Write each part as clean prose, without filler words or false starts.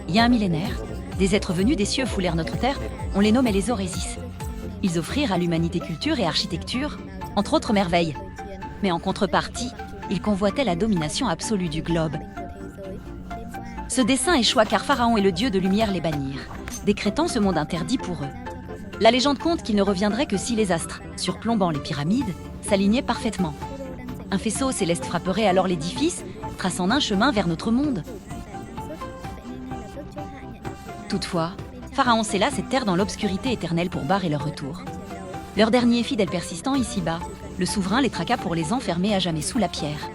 Il y a un millénaire, des êtres venus des cieux foulèrent notre terre, on les nommait les Orésis. Ils offrirent à l'humanité culture et architecture, entre autres merveilles. Mais en contrepartie, ils convoitaient la domination absolue du globe. Ce dessein échoua car Pharaon et le dieu de lumière les bannirent, décrétant ce monde interdit pour eux. La légende compte qu'il ne reviendrait que si les astres, surplombant les pyramides, s'alignaient parfaitement. Un faisceau céleste frapperait alors l'édifice, traçant un chemin vers notre monde. Toutefois, Pharaon scella cette terre dans l'obscurité éternelle pour barrer leur retour. Leur dernier fidèle persistant ici-bas, le souverain les traqua pour les enfermer à jamais sous la pierre.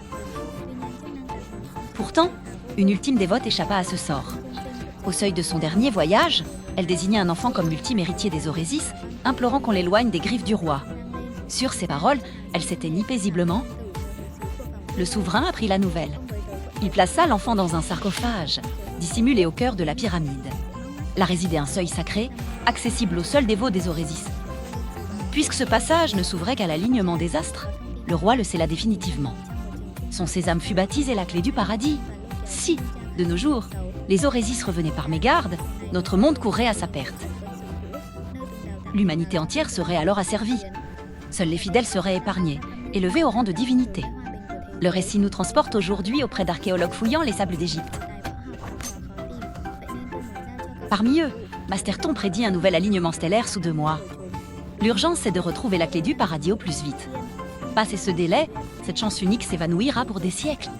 Pourtant, une ultime dévote échappa à ce sort. Au seuil de son dernier voyage, elle désigna un enfant comme l'ultime héritier des Orésis, implorant qu'on l'éloigne des griffes du roi. Sur ces paroles, elle s'éteignit paisiblement. Le souverain apprit la nouvelle. Il plaça l'enfant dans un sarcophage, dissimulé au cœur de la pyramide. Là résidait un seuil sacré, accessible aux seuls dévots des Orésis. Puisque ce passage ne s'ouvrait qu'à l'alignement des astres, le roi le scella définitivement. Son sésame fut baptisé la clé du paradis. Si, de nos jours, les Orésis revenaient par mégarde, notre monde courrait à sa perte. L'humanité entière serait alors asservie. Seuls les fidèles seraient épargnés, élevés au rang de divinité. Le récit nous transporte aujourd'hui auprès d'archéologues fouillant les sables d'Égypte. Parmi eux, Masterton prédit un nouvel alignement stellaire sous 2 mois. L'urgence, c'est de retrouver la clé du paradis au plus vite. Passé ce délai, cette chance unique s'évanouira pour des siècles.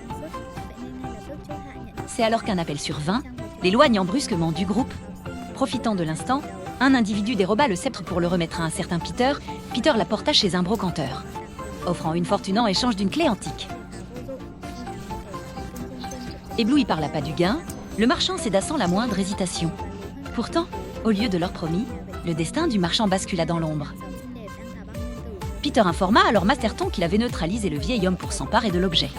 C'est alors qu'un appel survint, l'éloignant brusquement du groupe. Profitant de l'instant, un individu déroba le sceptre pour le remettre à un certain Peter. Peter la porta chez un brocanteur, offrant une fortune en échange d'une clé antique. Ébloui par l'appât du gain, le marchand céda sans la moindre hésitation. Pourtant, au lieu de leur promis, le destin du marchand bascula dans l'ombre. Peter informa alors Masterton qu'il avait neutralisé le vieil homme pour s'emparer de l'objet.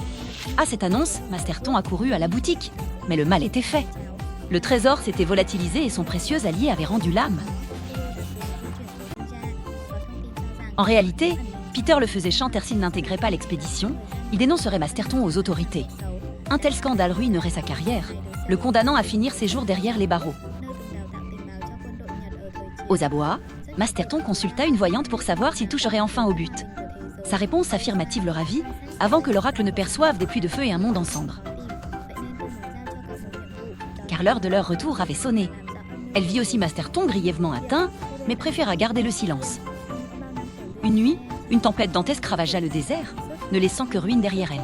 À cette annonce, Masterton accourut à la boutique, mais le mal était fait. Le trésor s'était volatilisé et son précieux allié avait rendu l'âme. En réalité, Peter le faisait chanter s'il n'intégrait pas l'expédition, il dénoncerait Masterton aux autorités. Un tel scandale ruinerait sa carrière, le condamnant à finir ses jours derrière les barreaux. Aux abois, Masterton consulta une voyante pour savoir s'il toucherait enfin au but. Sa réponse affirmative le ravit, avant que l'oracle ne perçoive des pluies de feu et un monde en cendres. Car l'heure de leur retour avait sonné. Elle vit aussi Masterton grièvement atteint, mais préféra garder le silence. Une nuit, une tempête dantesque ravagea le désert, ne laissant que ruines derrière elle.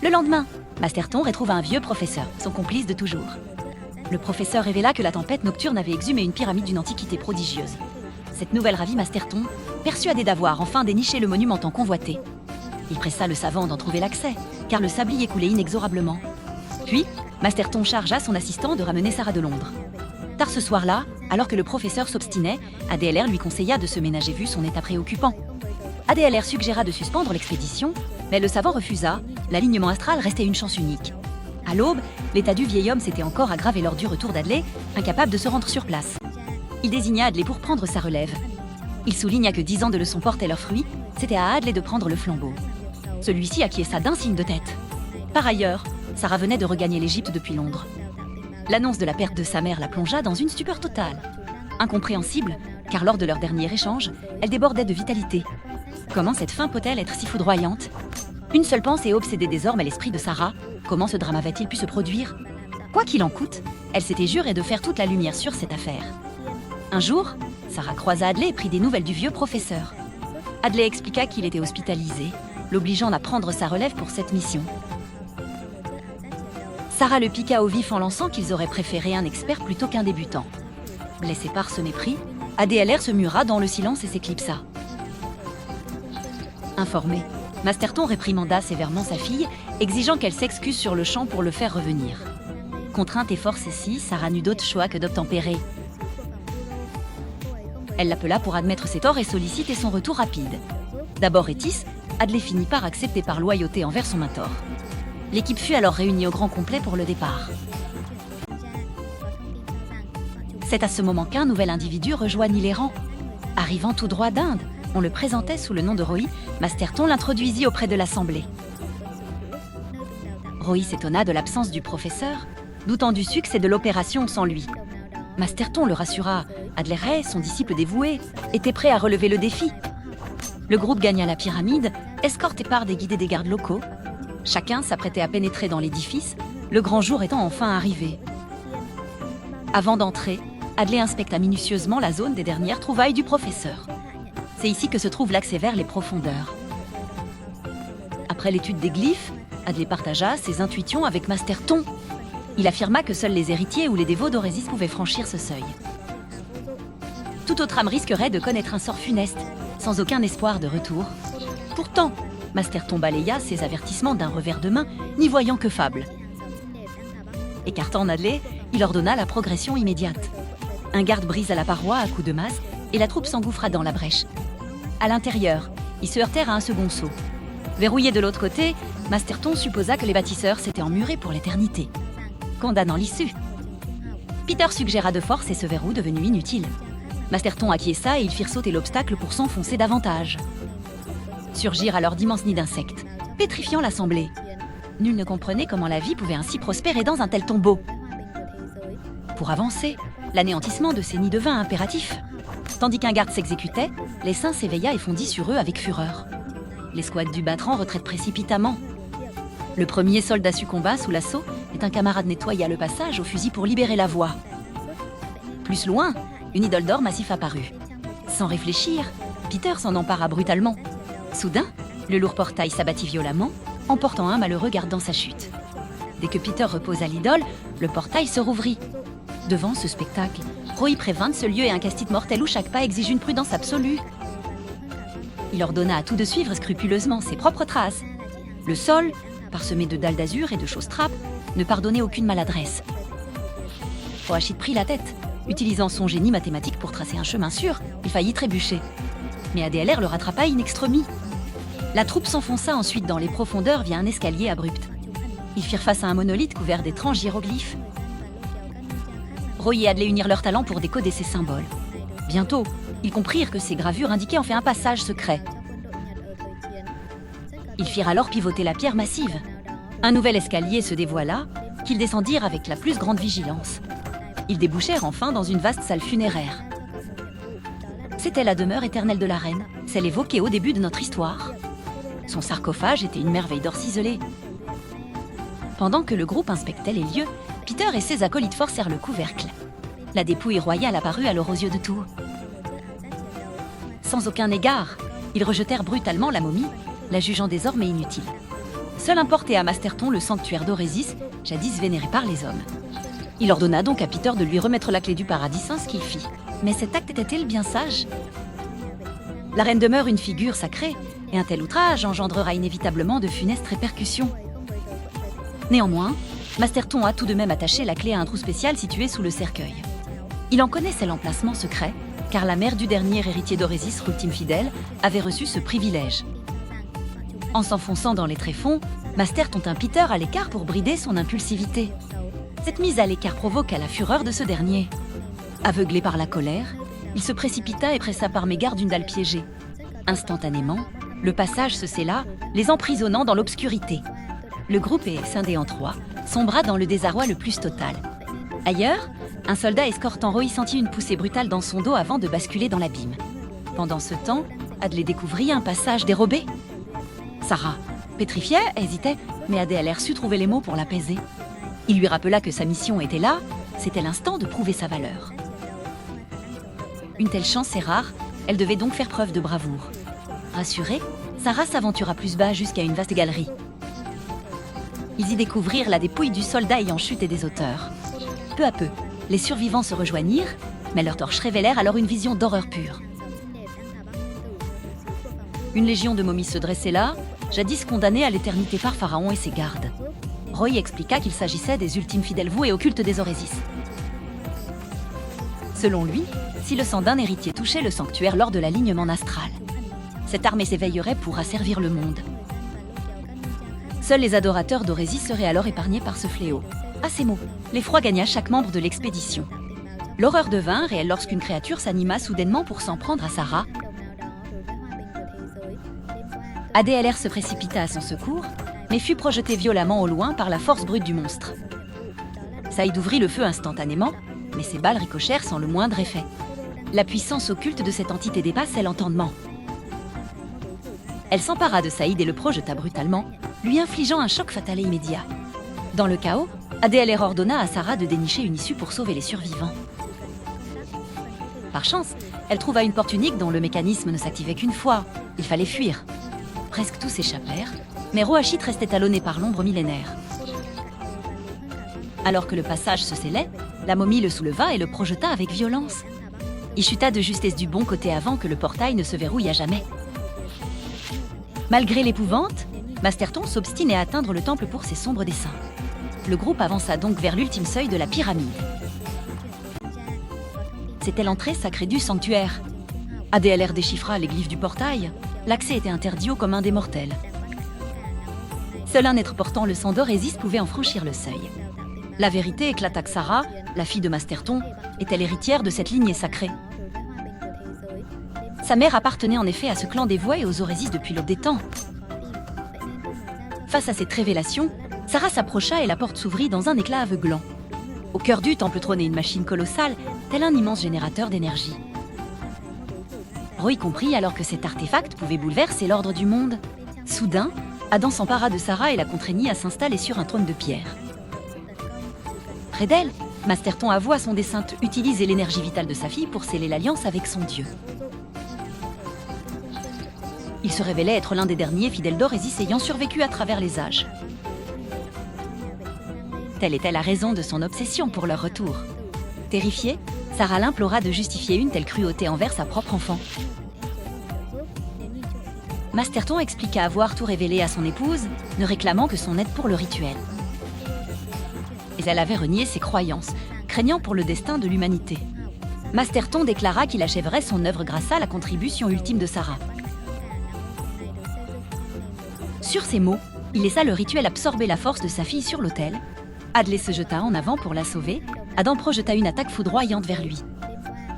Le lendemain, Masterton retrouva un vieux professeur, son complice de toujours. Le professeur révéla que la tempête nocturne avait exhumé une pyramide d'une antiquité prodigieuse. Cette nouvelle ravit Masterton, persuadé d'avoir enfin déniché le monument tant convoité. Il pressa le savant d'en trouver l'accès, car le sablier coulait inexorablement. Puis, Masterton chargea son assistant de ramener Sarah de Londres. Tard ce soir-là, alors que le professeur s'obstinait, ADLR lui conseilla de se ménager vu son état préoccupant. ADLR suggéra de suspendre l'expédition, mais le savant refusa, l'alignement astral restait une chance unique. À l'aube, l'état du vieil homme s'était encore aggravé lors du retour d'Adley, incapable de se rendre sur place. Il désigna Adley pour prendre sa relève. Il souligna que 10 ans de leçons portaient leurs fruits, c'était à Adley de prendre le flambeau. Celui-ci acquiesça d'un signe de tête. Par ailleurs, Sarah venait de regagner l'Égypte depuis Londres. L'annonce de la perte de sa mère la plongea dans une stupeur totale. Incompréhensible, car lors de leur dernier échange, elle débordait de vitalité. Comment cette fin peut-elle être si foudroyante? Une seule pensée obsédait désormais l'esprit de Sarah. Comment ce drame avait-il pu se produire? Quoi qu'il en coûte, elle s'était jurée de faire toute la lumière sur cette affaire. Un jour, Sarah croisa Adley et prit des nouvelles du vieux professeur. Adley expliqua qu'il était hospitalisé, l'obligeant à prendre sa relève pour cette mission. Sarah le piqua au vif en lançant qu'ils auraient préféré un expert plutôt qu'un débutant. Blessé par ce mépris, ADLR se mura dans le silence et s'éclipsa. Informé, Masterton réprimanda sévèrement sa fille, exigeant qu'elle s'excuse sur le champ pour le faire revenir. Contrainte et forcée, Sarah n'eut d'autre choix que d'obtempérer. Elle l'appela pour admettre ses torts et solliciter son retour rapide. D'abord rétisse, Adley finit par accepter par loyauté envers son mentor. L'équipe fut alors réunie au grand complet pour le départ. C'est à ce moment qu'un nouvel individu rejoignit les rangs. Arrivant tout droit d'Inde, on le présentait sous le nom de Roy, Masterton l'introduisit auprès de l'assemblée. Roy s'étonna de l'absence du professeur, doutant du succès de l'opération sans lui. Masterton le rassura. Adleray, son disciple dévoué, était prêt à relever le défi. Le groupe gagna la pyramide, escorté par des guides et des gardes locaux. Chacun s'apprêtait à pénétrer dans l'édifice, le grand jour étant enfin arrivé. Avant d'entrer, Adley inspecta minutieusement la zone des dernières trouvailles du professeur. C'est ici que se trouve l'accès vers les profondeurs. Après l'étude des glyphes, Adley partagea ses intuitions avec Masterton. Il affirma que seuls les héritiers ou les dévots d'Orésis pouvaient franchir ce seuil. Toute autre âme risquerait de connaître un sort funeste, sans aucun espoir de retour. Pourtant, Masterton balaya ses avertissements d'un revers de main, n'y voyant que fable. Écartant Adley, il ordonna la progression immédiate. Un garde brisa la paroi à coups de masse et la troupe s'engouffra dans la brèche. À l'intérieur, ils se heurtèrent à un second saut. Verrouillé de l'autre côté, Masterton supposa que les bâtisseurs s'étaient emmurés pour l'éternité, condamnant l'issue. Peter suggéra de force et ce verrou devenu inutile. Masterton acquiesça et ils firent sauter l'obstacle pour s'enfoncer davantage. Surgirent alors d'immenses nids d'insectes, pétrifiant l'assemblée. Nul ne comprenait comment la vie pouvait ainsi prospérer dans un tel tombeau. Pour avancer, l'anéantissement de ces nids devint impératif. Tandis qu'un garde s'exécutait, l'essaim s'éveilla et fondit sur eux avec fureur. L'escouade du Batran retraite précipitamment. Le premier soldat succomba sous l'assaut et un camarade nettoya le passage au fusil pour libérer la voie. Plus loin, une idole d'or massif apparut. Sans réfléchir, Peter s'en empara brutalement. Soudain, le lourd portail s'abattit violemment, emportant un malheureux gardant sa chute. Dès que Peter reposa l'idole, le portail se rouvrit. Devant ce spectacle, Roy prévint de ce lieu et un casse-tête mortel où chaque pas exige une prudence absolue. Il ordonna à tous de suivre scrupuleusement ses propres traces. Le sol, parsemé de dalles d'azur et de chausse trappes, ne pardonnait aucune maladresse. Roachid prit la tête. Utilisant son génie mathématique pour tracer un chemin sûr, il faillit trébucher. Mais ADLR le rattrapa in extremis. La troupe s'enfonça ensuite dans les profondeurs via un escalier abrupt. Ils firent face à un monolithe couvert d'étranges hiéroglyphes. Roy et Adley unirent leurs talents pour décoder ces symboles. Bientôt, ils comprirent que ces gravures indiquaient en fait un passage secret. Ils firent alors pivoter la pierre massive. Un nouvel escalier se dévoila, qu'ils descendirent avec la plus grande vigilance. Ils débouchèrent enfin dans une vaste salle funéraire. C'était la demeure éternelle de la reine, celle évoquée au début de notre histoire. Son sarcophage était une merveille d'or ciselé. Pendant que le groupe inspectait les lieux, Peter et ses acolytes forcèrent le couvercle. La dépouille royale apparut alors aux yeux de tous. Sans aucun égard, ils rejetèrent brutalement la momie, la jugeant désormais inutile. Seul importait à Masterton le sanctuaire d'Orésis, jadis vénéré par les hommes. Il ordonna donc à Peter de lui remettre la clé du paradis, ce qu'il fit. Mais cet acte était-il bien sage? La reine demeure une figure sacrée, et un tel outrage engendrera inévitablement de funestes répercussions. Néanmoins, Masterton a tout de même attaché la clé à un trou spécial situé sous le cercueil. Il en connaissait l'emplacement secret, car la mère du dernier héritier d'Orésis, Rultime Fidèle, avait reçu ce privilège. En s'enfonçant dans les tréfonds, Masterton tint Peter à l'écart pour brider son impulsivité. Cette mise à l'écart provoqua la fureur de ce dernier. Aveuglé par la colère, il se précipita et pressa par mégarde une dalle piégée. Instantanément, le passage se scella, les emprisonnant dans l'obscurité. Le groupe est scindé en trois, sombra dans le désarroi le plus total. Ailleurs, un soldat escortant Roy sentit une poussée brutale dans son dos avant de basculer dans l'abîme. Pendant ce temps, Adley découvrit un passage dérobé. Sarah, pétrifiée, hésitait, mais ADLR sut trouver les mots pour l'apaiser. Il lui rappela que sa mission était là, c'était l'instant de prouver sa valeur. Une telle chance est rare, elle devait donc faire preuve de bravoure. Rassurée, Sarah s'aventura plus bas jusqu'à une vaste galerie. Ils y découvrirent la dépouille du soldat ayant chuté des hauteurs. Peu à peu, les survivants se rejoignirent, mais leurs torches révélèrent alors une vision d'horreur pure. Une légion de momies se dressait là, jadis condamnée à l'éternité par Pharaon et ses gardes. Roy expliqua qu'il s'agissait des ultimes fidèles voués au culte des Orésis. Selon lui, si le sang d'un héritier touchait le sanctuaire lors de l'alignement astral, cette armée s'éveillerait pour asservir le monde. Seuls les adorateurs d'Orésis seraient alors épargnés par ce fléau. À ces mots, l'effroi gagna chaque membre de l'expédition. L'horreur devint réelle lorsqu'une créature s'anima soudainement pour s'en prendre à Sarah. ADLR se précipita à son secours, mais fut projeté violemment au loin par la force brute du monstre. Saïd ouvrit le feu instantanément, mais ses balles ricochèrent sans le moindre effet. La puissance occulte de cette entité dépassait l'entendement. Elle s'empara de Saïd et le projeta brutalement, lui infligeant un choc fatal et immédiat. Dans le chaos, ADLR ordonna à Sarah de dénicher une issue pour sauver les survivants. Par chance, elle trouva une porte unique dont le mécanisme ne s'activait qu'une fois. Il fallait fuir. Presque tous s'échappèrent, mais Roachit restait talonné par l'ombre millénaire. Alors que le passage se scellait, la momie le souleva et le projeta avec violence. Il chuta de justesse du bon côté avant que le portail ne se verrouille à jamais. Malgré l'épouvante, Masterton s'obstine à atteindre le temple pour ses sombres desseins. Le groupe avança donc vers l'ultime seuil de la pyramide. C'était l'entrée sacrée du sanctuaire. ADLR déchiffra les glyphes du portail. L'accès était interdit aux communs des mortels. Seul un être portant le sang d'Orésis pouvait en franchir le seuil. La vérité éclata que Sarah, la fille de Masterton, était l'héritière de cette lignée sacrée. Sa mère appartenait en effet à ce clan dévoué aux Orésis depuis l'aube des temps. Face à cette révélation, Sarah s'approcha et la porte s'ouvrit dans un éclat aveuglant. Au cœur du temple trônait une machine colossale, tel un immense générateur d'énergie. Roy comprit alors que cet artefact pouvait bouleverser l'ordre du monde. Soudain, Adam s'empara de Sarah et la contraignit à s'installer sur un trône de pierre. Près d'elle, Masterton avoua son dessein d'utiliser l'énergie vitale de sa fille pour sceller l'alliance avec son dieu. Il se révélait être l'un des derniers fidèles d'Orésis ayant survécu à travers les âges. Telle était la raison de son obsession pour leur retour. Terrifiée, Sarah l'implora de justifier une telle cruauté envers sa propre enfant. Masterton expliqua avoir tout révélé à son épouse, ne réclamant que son aide pour le rituel. Mais elle avait renié ses croyances, craignant pour le destin de l'humanité. Masterton déclara qu'il achèverait son œuvre grâce à la contribution ultime de Sarah. Sur ces mots, il laissa le rituel absorber la force de sa fille sur l'autel. Adley se jeta en avant pour la sauver. Adam projeta une attaque foudroyante vers lui.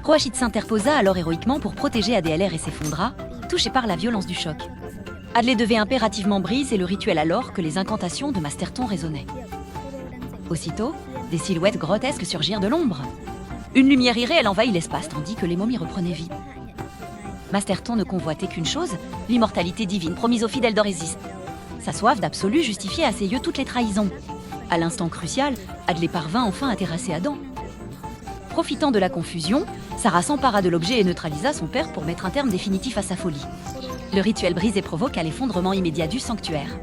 Roachit s'interposa alors héroïquement pour protéger ADLR et s'effondra, touché par la violence du choc. Adley devait impérativement briser le rituel alors que les incantations de Masterton résonnaient. Aussitôt, des silhouettes grotesques surgirent de l'ombre. Une lumière irréelle envahit l'espace tandis que les momies reprenaient vie. Masterton ne convoitait qu'une chose, l'immortalité divine promise aux fidèles d'Orésis. Sa soif d'absolu justifiait à ses yeux toutes les trahisons. À l'instant crucial, Adley parvint enfin à terrasser Adam. Profitant de la confusion, Sarah s'empara de l'objet et neutralisa son père pour mettre un terme définitif à sa folie. Le rituel brisé provoqua l'effondrement immédiat du sanctuaire.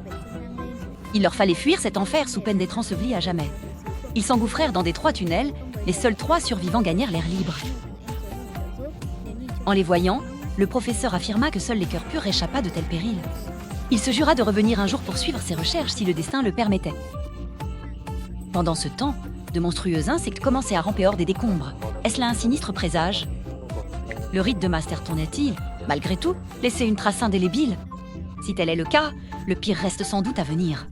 Il leur fallait fuir cet enfer sous peine d'être ensevelis à jamais. Ils s'engouffrèrent dans d'étroits tunnels, les seuls 3 survivants gagnèrent l'air libre. En les voyant, le professeur affirma que seuls les cœurs purs échappaient de tels périls. Il se jura de revenir un jour pour suivre ses recherches si le destin le permettait. Pendant ce temps, de monstrueux insectes commençaient à ramper hors des décombres. Est-ce là un sinistre présage? Le rite de Masterton a-t-il, malgré tout, laissé une trace indélébile? Si tel est le cas, le pire reste sans doute à venir.